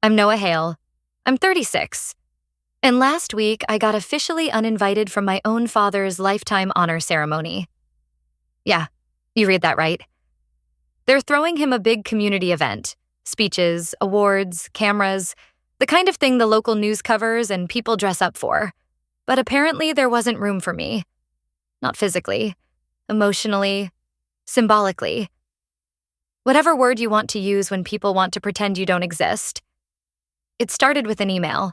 I'm Noah Hale. I'm 36. And last week, I got officially uninvited from my own father's lifetime honor ceremony. Yeah, you read that right. They're throwing him a big community event. Speeches, awards, cameras, the kind of thing the local news covers and people dress up for. But apparently there wasn't room for me. Not physically, emotionally, symbolically. Whatever word you want to use when people want to pretend you don't exist. It started with an email.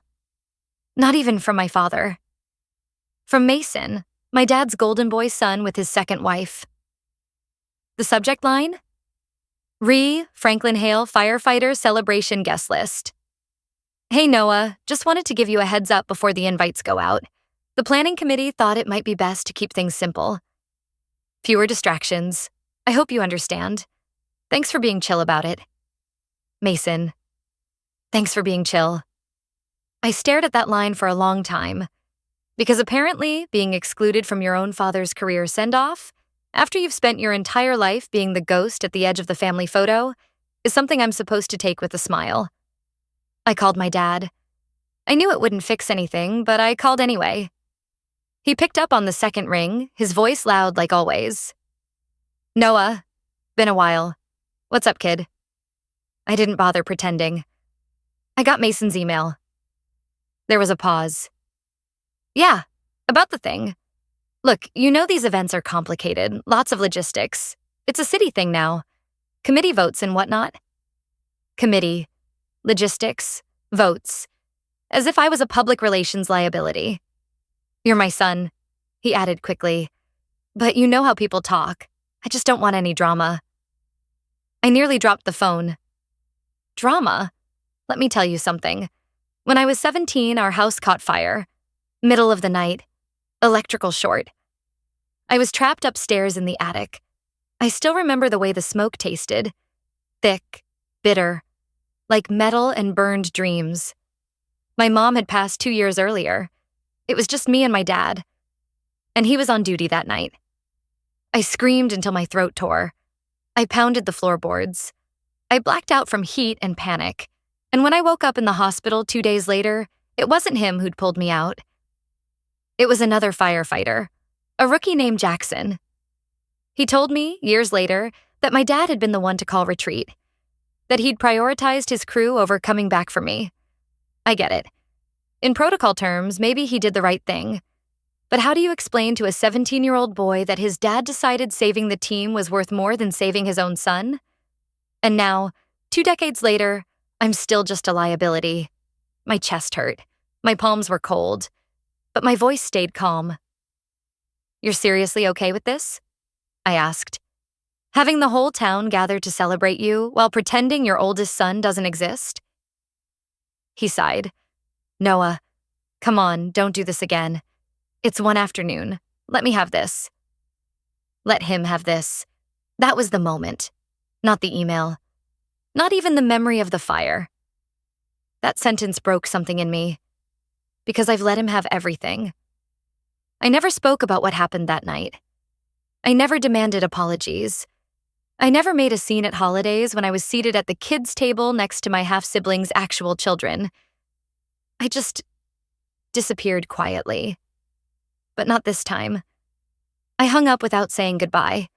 Not even from my father. From Mason, my dad's golden boy son with his second wife. The subject line? Franklin Hale Firefighter Celebration Guest List. Hey Noah, just wanted to give you a heads up before the invites go out. The planning committee thought it might be best to keep things simple. Fewer distractions. I hope you understand. Thanks for being chill about it. Mason. Thanks for being chill. I stared at that line for a long time, because apparently being excluded from your own father's career send-off, after you've spent your entire life being the ghost at the edge of the family photo, is something I'm supposed to take with a smile. I called my dad. I knew it wouldn't fix anything, but I called anyway. He picked up on the second ring, his voice loud like always. Noah, been a while. What's up, kid? I didn't bother pretending. I got Mason's email. There was a pause. Yeah, about the thing. Look, you know these events are complicated, lots of logistics. It's a city thing now. Committee votes and whatnot. Committee, logistics, votes. As if I was a public relations liability. You're my son, he added quickly. But you know how people talk. I just don't want any drama. I nearly dropped the phone. Drama? Let me tell you something. When I was 17, our house caught fire. Middle of the night. Electrical short. I was trapped upstairs in the attic. I still remember the way the smoke tasted. Thick, bitter, like metal and burned dreams. My mom had passed 2 years earlier. It was just me and my dad. And he was on duty that night. I screamed until my throat tore. I pounded the floorboards. I blacked out from heat and panic. And when I woke up in the hospital 2 days later, it wasn't him who'd pulled me out. It was another firefighter, a rookie named Jackson. He told me, years later, that my dad had been the one to call retreat, that he'd prioritized his crew over coming back for me. I get it. In protocol terms, maybe he did the right thing. But how do you explain to a 17-year-old boy that his dad decided saving the team was worth more than saving his own son? And now, 2 decades later, I'm still just a liability. My chest hurt. My palms were cold. But my voice stayed calm. You're seriously okay with this? I asked. Having the whole town gather to celebrate you while pretending your oldest son doesn't exist? He sighed. Noah, come on, don't do this again. It's one afternoon. Let me have this. Let him have this. That was the moment. Not the email. Not even the memory of the fire. That sentence broke something in me. Because I've let him have everything. I never spoke about what happened that night. I never demanded apologies. I never made a scene at holidays when I was seated at the kids' table next to my half-siblings' actual children. I just disappeared quietly. But not this time. I hung up without saying goodbye.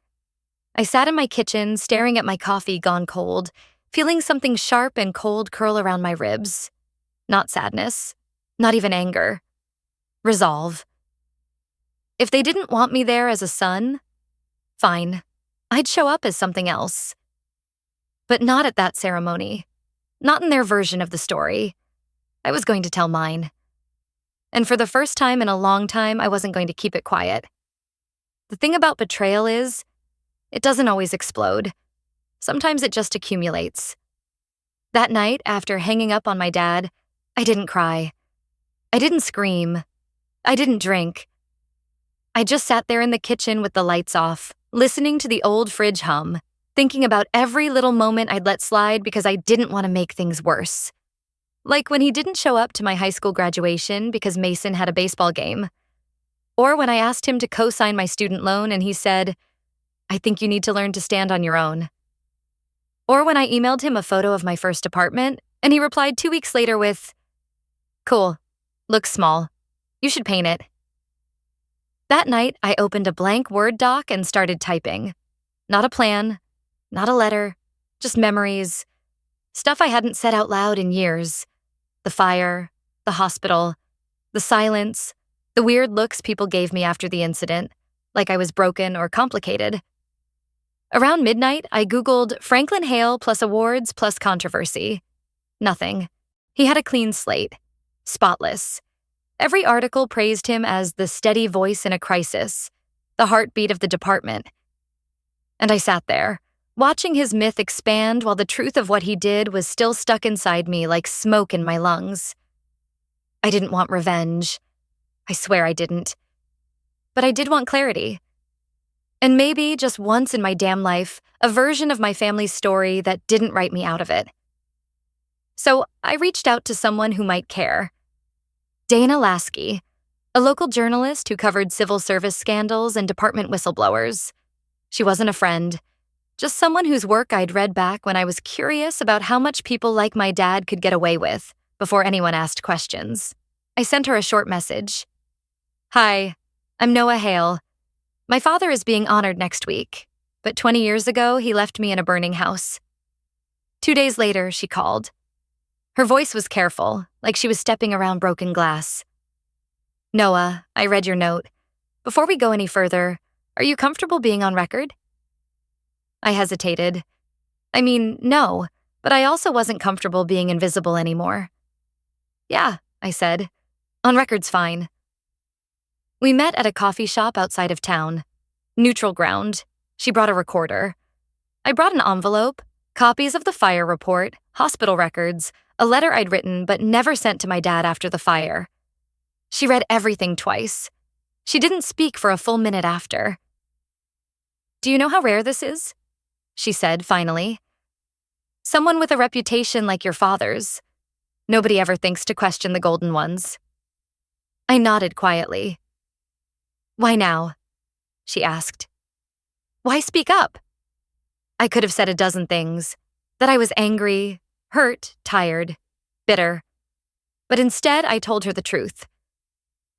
I sat in my kitchen, staring at my coffee gone cold, feeling something sharp and cold curl around my ribs. Not sadness. Not even anger. Resolve. If they didn't want me there as a son, fine. I'd show up as something else. But not at that ceremony. Not in their version of the story. I was going to tell mine. And for the first time in a long time, I wasn't going to keep it quiet. The thing about betrayal is, it doesn't always explode. Sometimes it just accumulates. That night, after hanging up on my dad, I didn't cry. I didn't scream. I didn't drink. I just sat there in the kitchen with the lights off, listening to the old fridge hum, thinking about every little moment I'd let slide because I didn't want to make things worse. Like when he didn't show up to my high school graduation because Mason had a baseball game. Or when I asked him to co-sign my student loan and he said, I think you need to learn to stand on your own. Or when I emailed him a photo of my first apartment And he replied 2 weeks later with, "Cool. Looks small. You should paint it." That night, I opened a blank Word doc and started typing. Not a plan, not a letter, just memories. Stuff I hadn't said out loud in years. The fire, the hospital, the silence, the weird looks people gave me after the incident, like I was broken or complicated. Around midnight, I Googled Franklin Hale plus awards plus controversy. Nothing. He had a clean slate. Spotless. Every article praised him as the steady voice in a crisis, the heartbeat of the department. And I sat there, watching his myth expand while the truth of what he did was still stuck inside me like smoke in my lungs. I didn't want revenge. I swear I didn't. But I did want clarity. And maybe, just once in my damn life, a version of my family's story that didn't write me out of it. So I reached out to someone who might care. Dana Lasky, a local journalist who covered civil service scandals and department whistleblowers. She wasn't a friend, just someone whose work I'd read back when I was curious about how much people like my dad could get away with before anyone asked questions. I sent her a short message. "Hi, I'm Noah Hale. My father is being honored next week, but 20 years ago, he left me in a burning house." 2 days later, she called. Her voice was careful, like she was stepping around broken glass. "Noah, I read your note. Before we go any further, are you comfortable being on record?" I hesitated. I mean, no, but I also wasn't comfortable being invisible anymore. "Yeah," I said. "On record's fine." We met at a coffee shop outside of town. Neutral ground. She brought a recorder. I brought an envelope, copies of the fire report, hospital records, a letter I'd written but never sent to my dad after the fire. She read everything twice. She didn't speak for a full minute after. "Do you know how rare this is?" she said finally. "Someone with a reputation like your father's. Nobody ever thinks to question the golden ones." I nodded quietly. "Why now?" she asked. "Why speak up?" I could have said a dozen things, that I was angry, hurt, tired, bitter. But instead, I told her the truth.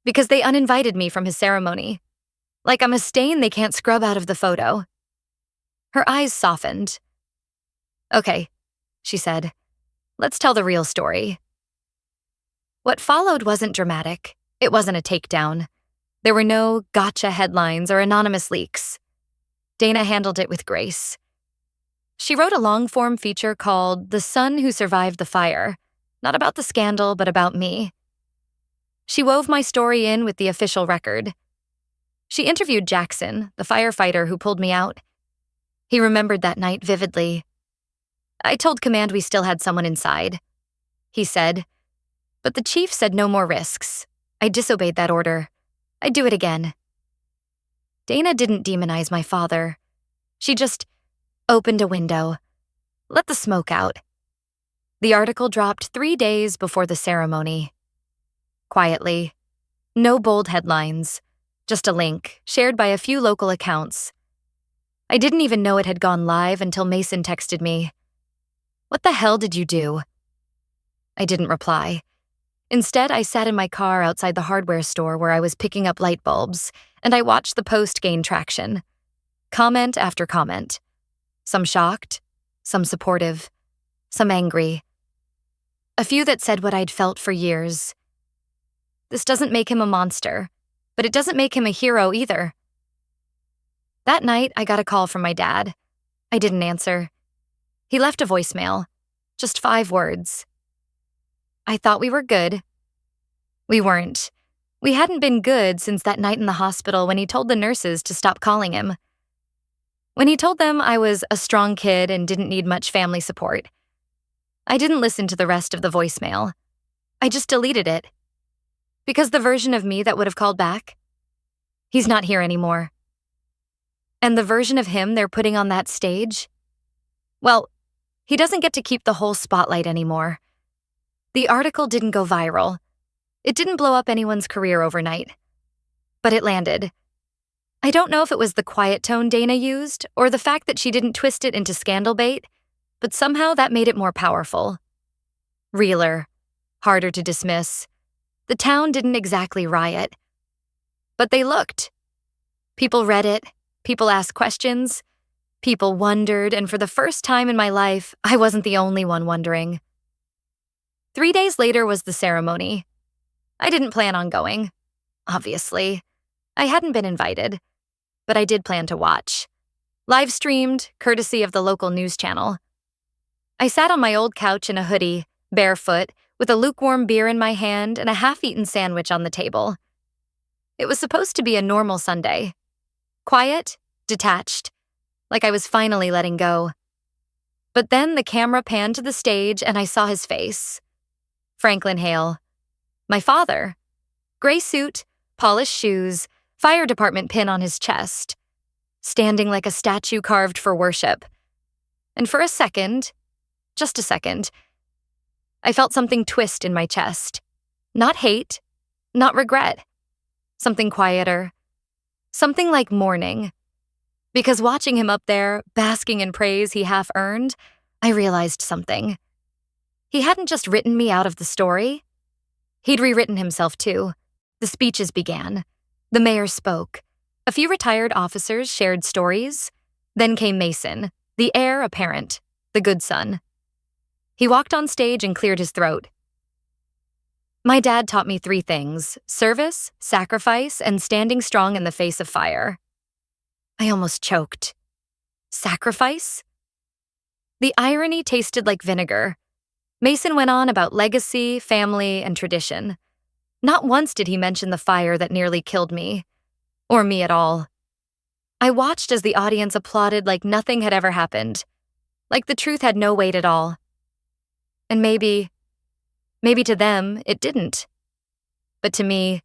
Because they uninvited me from his ceremony. Like I'm a stain they can't scrub out of the photo. Her eyes softened. "Okay," she said. "Let's tell the real story." What followed wasn't dramatic. It wasn't a takedown. There were no gotcha headlines or anonymous leaks. Dana handled it with grace. She wrote a long-form feature called The Son Who Survived the Fire, not about the scandal, but about me. She wove my story in with the official record. She interviewed Jackson, the firefighter who pulled me out. He remembered that night vividly. "I told command we still had someone inside," he said. "But the chief said no more risks. I disobeyed that order. I'd do it again." Dana didn't demonize my father. She just opened a window. Let the smoke out. The article dropped 3 days before the ceremony. Quietly. No bold headlines. Just a link, shared by a few local accounts. I didn't even know it had gone live until Mason texted me. "What the hell did you do?" I didn't reply. Instead, I sat in my car outside the hardware store where I was picking up light bulbs, and I watched the post gain traction. Comment after comment. Some shocked, some supportive, some angry. A few that said what I'd felt for years. This doesn't make him a monster, but it doesn't make him a hero either. That night, I got a call from my dad. I didn't answer. He left a voicemail. Just 5 words. "I thought we were good." We weren't. We hadn't been good since that night in the hospital when he told the nurses to stop calling him. When he told them I was a strong kid and didn't need much family support. I didn't listen to the rest of the voicemail. I just deleted it. Because the version of me that would have called back, he's not here anymore. And the version of him they're putting on that stage, well, he doesn't get to keep the whole spotlight anymore. The article didn't go viral. It didn't blow up anyone's career overnight. But it landed. I don't know if it was the quiet tone Dana used or the fact that she didn't twist it into scandal bait, but somehow that made it more powerful. realer, harder to dismiss. The town didn't exactly riot, but they looked. People read it, people asked questions, people wondered, and for the first time in my life, I wasn't the only one wondering. 3 days later was the ceremony. I didn't plan on going, obviously. I hadn't been invited, but I did plan to watch. Live streamed, courtesy of the local news channel. I sat on my old couch in a hoodie, barefoot, with a lukewarm beer in my hand and a half-eaten sandwich on the table. It was supposed to be a normal Sunday. Quiet, detached, like I was finally letting go. But then the camera panned to the stage and I saw his face. Franklin Hale. My father. Gray suit, polished shoes, fire department pin on his chest. Standing like a statue carved for worship. And for a second, just a second, I felt something twist in my chest. Not hate, not regret. Something quieter. Something like mourning. Because watching him up there, basking in praise he half earned, I realized something. He hadn't just written me out of the story. He'd rewritten himself too. The speeches began. The mayor spoke. A few retired officers shared stories. Then came Mason, the heir apparent, the good son. He walked on stage and cleared his throat. My dad taught me 3 things: service, sacrifice, and standing strong in the face of fire. I almost choked. Sacrifice? The irony tasted like vinegar. Mason went on about legacy, family, and tradition. Not once did he mention the fire that nearly killed me. Or me at all. I watched as the audience applauded like nothing had ever happened. Like the truth had no weight at all. And maybe to them, it didn't. But to me,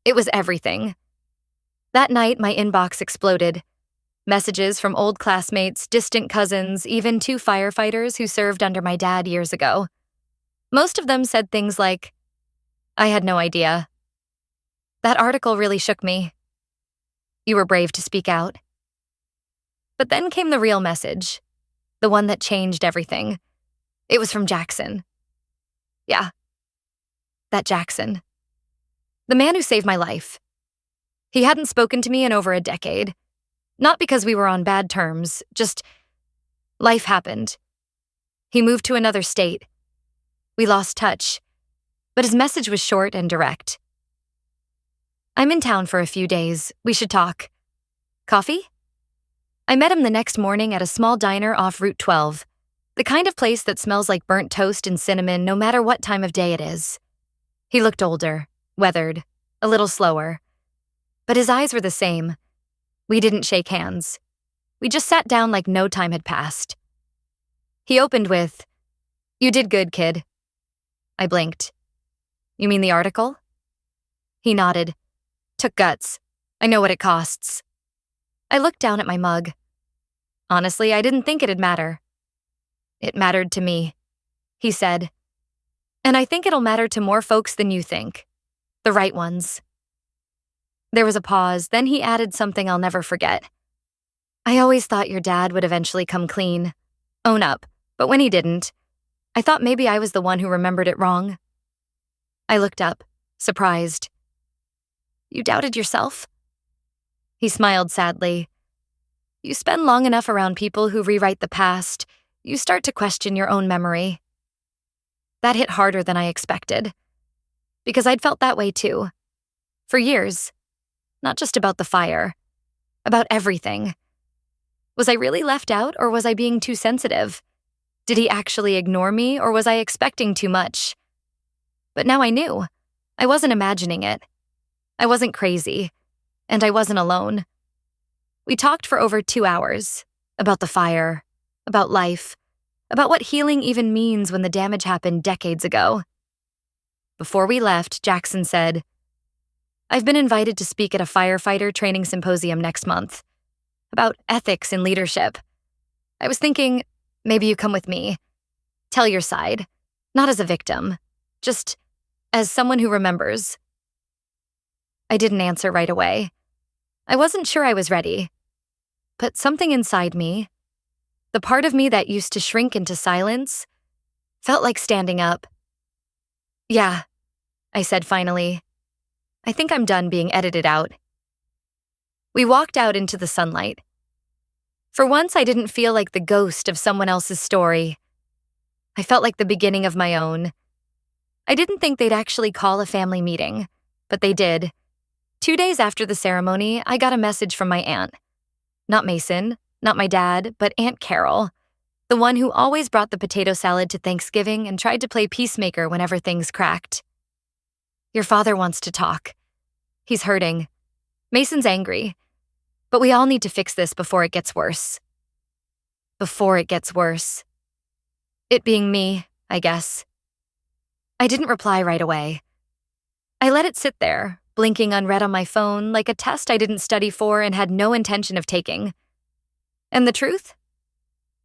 it was everything. That night, my inbox exploded. Messages from old classmates, distant cousins, even 2 firefighters who served under my dad years ago. Most of them said things like, "I had no idea. That article really shook me. You were brave to speak out." But then came the real message, the one that changed everything. It was from Jackson. Yeah, that Jackson. The man who saved my life. He hadn't spoken to me in over a decade. Not because we were on bad terms, just life happened. He moved to another state. We lost touch, but his message was short and direct. "I'm in town for a few days. We should talk. Coffee?" I met him the next morning at a small diner off Route 12, the kind of place that smells like burnt toast and cinnamon no matter what time of day it is. He looked older, weathered, a little slower. But his eyes were the same. We didn't shake hands. We just sat down like no time had passed. He opened with, "You did good, kid." I blinked. "You mean the article?" He nodded. "Took guts. I know what it costs." I looked down at my mug. Honestly, I didn't think it'd matter. "It mattered to me," he said. "And I think it'll matter to more folks than you think. The right ones." There was a pause, then he added something I'll never forget. "I always thought your dad would eventually come clean, own up, but when he didn't, I thought maybe I was the one who remembered it wrong." I looked up, surprised. "You doubted yourself?" He smiled sadly. "You spend long enough around people who rewrite the past, you start to question your own memory." That hit harder than I expected. Because I'd felt that way too. For years. Not just about the fire. About everything. Was I really left out, or was I being too sensitive? Did he actually ignore me, or was I expecting too much? But now I knew. I wasn't imagining it. I wasn't crazy. And I wasn't alone. We talked for over 2 hours. About the fire. About life. About what healing even means when the damage happened decades ago. Before we left, Jackson said, "I've been invited to speak at a firefighter training symposium next month. About ethics and leadership. I was thinking, maybe you come with me. Tell your side. Not as a victim. Just as someone who remembers." I didn't answer right away. I wasn't sure I was ready. But something inside me, the part of me that used to shrink into silence, felt like standing up. Yeah, I said finally. I think I'm done being edited out. We walked out into the sunlight. For once, I didn't feel like the ghost of someone else's story. I felt like the beginning of my own. I didn't think they'd actually call a family meeting, but they did. 2 days after the ceremony, I got a message from my aunt. Not Mason, not my dad, but Aunt Carol, the one who always brought the potato salad to Thanksgiving and tried to play peacemaker whenever things cracked. Your father wants to talk. He's hurting. Mason's angry. But we all need to fix this before it gets worse. Before it gets worse. It being me, I guess. I didn't reply right away. I let it sit there, blinking unread on my phone like a test I didn't study for and had no intention of taking. And the truth?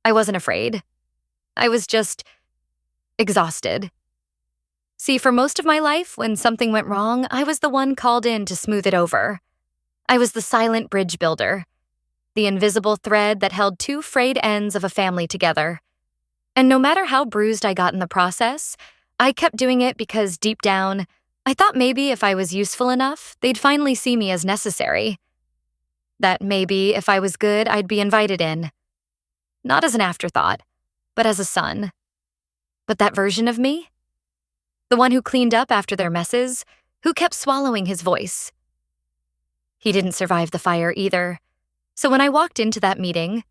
I wasn't afraid. I was just exhausted. See, for most of my life, when something went wrong, I was the one called in to smooth it over. I was the silent bridge builder, the invisible thread that held two frayed ends of a family together. And no matter how bruised I got in the process, I kept doing it because deep down, I thought maybe if I was useful enough, they'd finally see me as necessary. That maybe if I was good, I'd be invited in. Not as an afterthought, but as a son. But that version of me? The one who cleaned up after their messes, who kept swallowing his voice. He didn't survive the fire either. So when I walked into that meeting,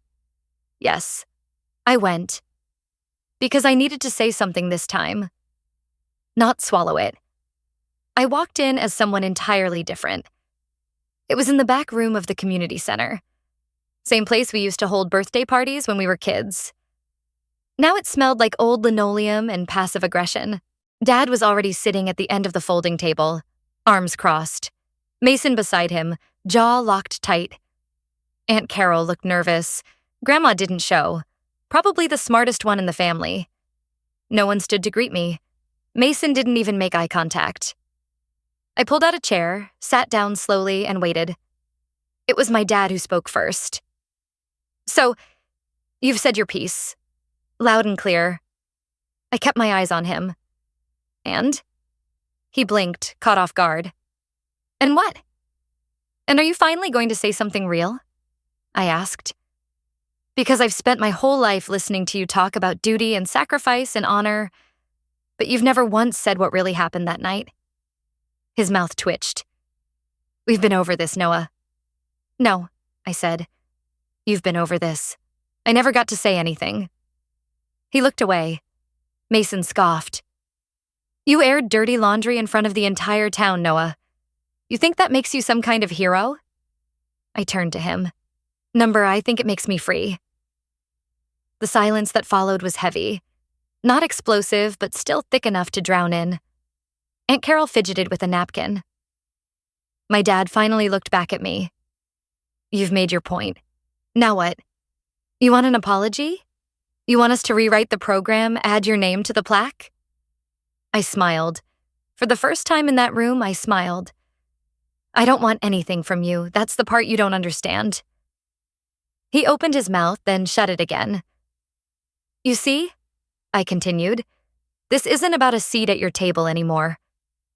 yes, I went. Because I needed to say something this time. Not swallow it. I walked in as someone entirely different. It was in the back room of the community center. Same place we used to hold birthday parties when we were kids. Now it smelled like old linoleum and passive aggression. Dad was already sitting at the end of the folding table, arms crossed. Mason beside him, jaw locked tight. Aunt Carol looked nervous. Grandma didn't show. Probably the smartest one in the family. No one stood to greet me. Mason didn't even make eye contact. I pulled out a chair, sat down slowly, and waited. It was my dad who spoke first. So, you've said your piece. Loud and clear. I kept my eyes on him. And? He blinked, caught off guard. And what? And are you finally going to say something real? I asked. Because I've spent my whole life listening to you talk about duty and sacrifice and honor, but you've never once said what really happened that night. His mouth twitched. We've been over this, Noah. No, I said. You've been over this. I never got to say anything. He looked away. Mason scoffed. You aired dirty laundry in front of the entire town, Noah. You think that makes you some kind of hero? I turned to him. I think it makes me free. The silence that followed was heavy. Not explosive, but still thick enough to drown in. Aunt Carol fidgeted with a napkin. My dad finally looked back at me. You've made your point. Now what? You want an apology? You want us to rewrite the program, add your name to the plaque? I smiled. For the first time in that room, I smiled. I don't want anything from you. That's the part you don't understand. He opened his mouth, then shut it again. You see, I continued, this isn't about a seat at your table anymore.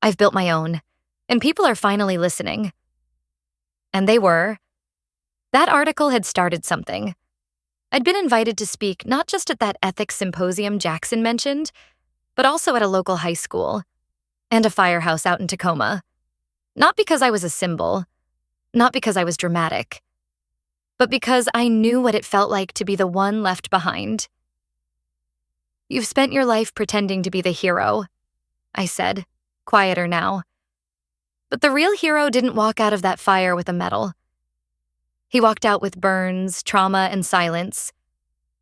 I've built my own, and people are finally listening. And they were. That article had started something. I'd been invited to speak not just at that ethics symposium Jackson mentioned, but also at a local high school and a firehouse out in Tacoma. Not because I was a symbol, not because I was dramatic, but because I knew what it felt like to be the one left behind. You've spent your life pretending to be the hero, I said, quieter now. But the real hero didn't walk out of that fire with a medal. He walked out with burns, trauma, and silence,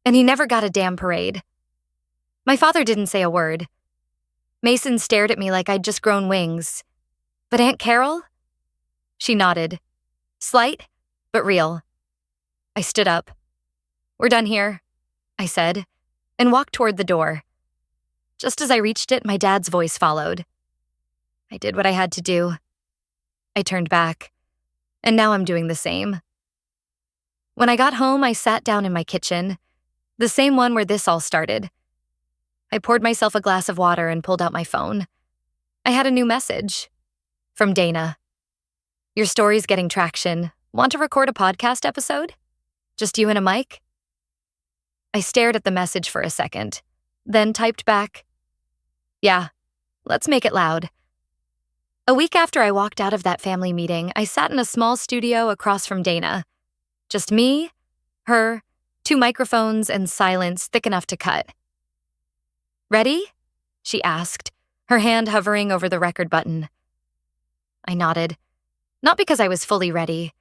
and he never got a damn parade. My father didn't say a word. Mason stared at me like I'd just grown wings. But Aunt Carol? She nodded. Slight, but real. I stood up. We're done here, I said, and walked toward the door. Just as I reached it, my dad's voice followed. I did what I had to do. I turned back, and now I'm doing the same. When I got home, I sat down in my kitchen, the same one where this all started. I poured myself a glass of water and pulled out my phone. I had a new message from Dana. Your story's getting traction. Want to record a podcast episode? Just you and a mic? I stared at the message for a second, then typed back, yeah, let's make it loud. A week after I walked out of that family meeting, I sat in a small studio across from Dana. Just me, her, 2 microphones, and silence thick enough to cut. Ready? She asked, her hand hovering over the record button. I nodded. Not because I was fully ready.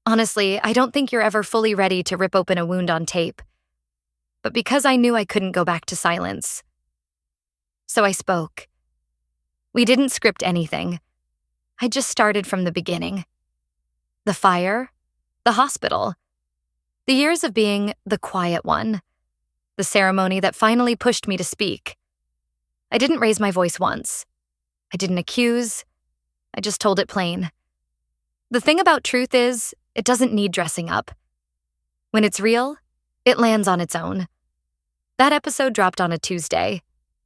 Honestly, I don't think you're ever fully ready to rip open a wound on tape. But because I knew I couldn't go back to silence. So I spoke. We didn't script anything. I just started from the beginning. The fire, the hospital, the years of being the quiet one, the ceremony that finally pushed me to speak. I didn't raise my voice once. I didn't accuse. I just told it plain. The thing about truth is, it doesn't need dressing up. When it's real, it lands on its own. That episode dropped on a Tuesday.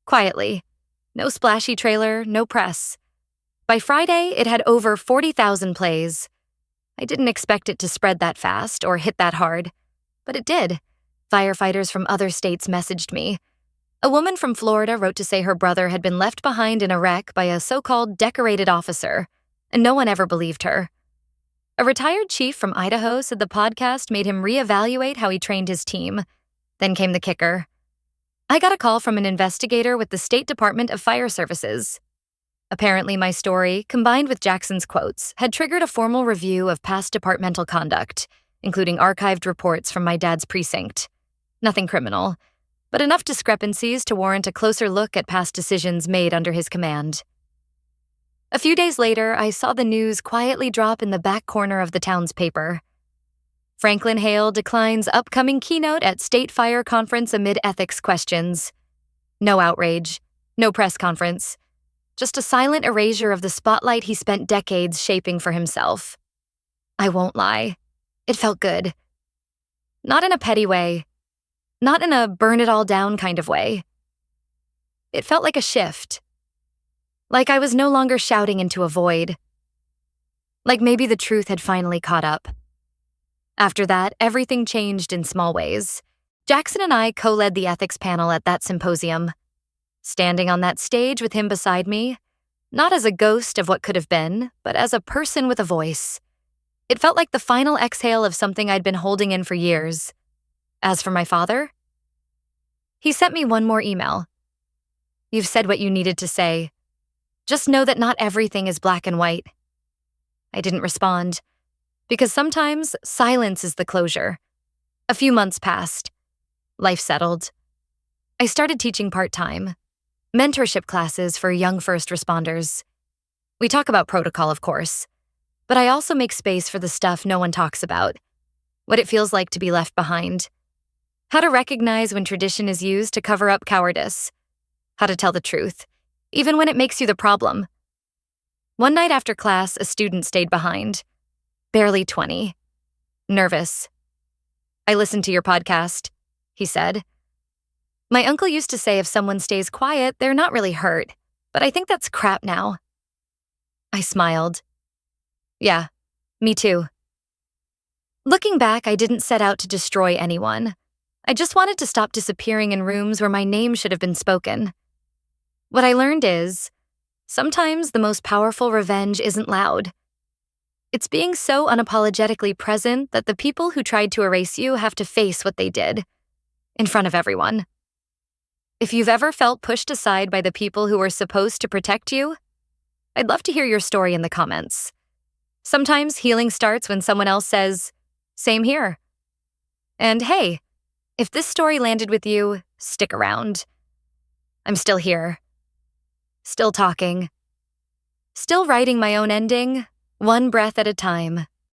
Quietly. No splashy trailer, no press. By Friday, it had over 40,000 plays. I didn't expect it to spread that fast or hit that hard, but it did. Firefighters from other states messaged me. A woman from Florida wrote to say her brother had been left behind in a wreck by a so-called decorated officer, and no one ever believed her. A retired chief from Idaho said the podcast made him reevaluate how he trained his team. Then came the kicker. I got a call from an investigator with the State Department of Fire Services. Apparently, my story, combined with Jackson's quotes, had triggered a formal review of past departmental conduct, including archived reports from my dad's precinct. Nothing criminal, but enough discrepancies to warrant a closer look at past decisions made under his command. A few days later, I saw the news quietly drop in the back corner of the town's paper. Franklin Hale declines upcoming keynote at State Fire Conference amid ethics questions. No outrage, no press conference, just a silent erasure of the spotlight he spent decades shaping for himself. I won't lie, it felt good. Not in a petty way, not in a burn it all down kind of way. It felt like a shift. Like I was no longer shouting into a void. Like maybe the truth had finally caught up. After that, everything changed in small ways. Jackson and I co-led the ethics panel at that symposium. Standing on that stage with him beside me, not as a ghost of what could have been, but as a person with a voice. It felt like the final exhale of something I'd been holding in for years. As for my father, he sent me one more email. You've said what you needed to say. Just know that not everything is black and white. I didn't respond, because sometimes silence is the closure. A few months passed. Life settled. I started teaching part-time, mentorship classes for young first responders. We talk about protocol, of course, but I also make space for the stuff no one talks about, what it feels like to be left behind, how to recognize when tradition is used to cover up cowardice, how to tell the truth, even when it makes you the problem. One night after class, a student stayed behind, barely 20, nervous. I listened to your podcast, he said. My uncle used to say if someone stays quiet, they're not really hurt, but I think that's crap now. I smiled. Yeah, me too. Looking back, I didn't set out to destroy anyone. I just wanted to stop disappearing in rooms where my name should have been spoken. What I learned is, sometimes the most powerful revenge isn't loud. It's being so unapologetically present that the people who tried to erase you have to face what they did, in front of everyone. If you've ever felt pushed aside by the people who were supposed to protect you, I'd love to hear your story in the comments. Sometimes healing starts when someone else says, "Same here." And hey, if this story landed with you, stick around. I'm still here. Still talking. Still writing my own ending, one breath at a time.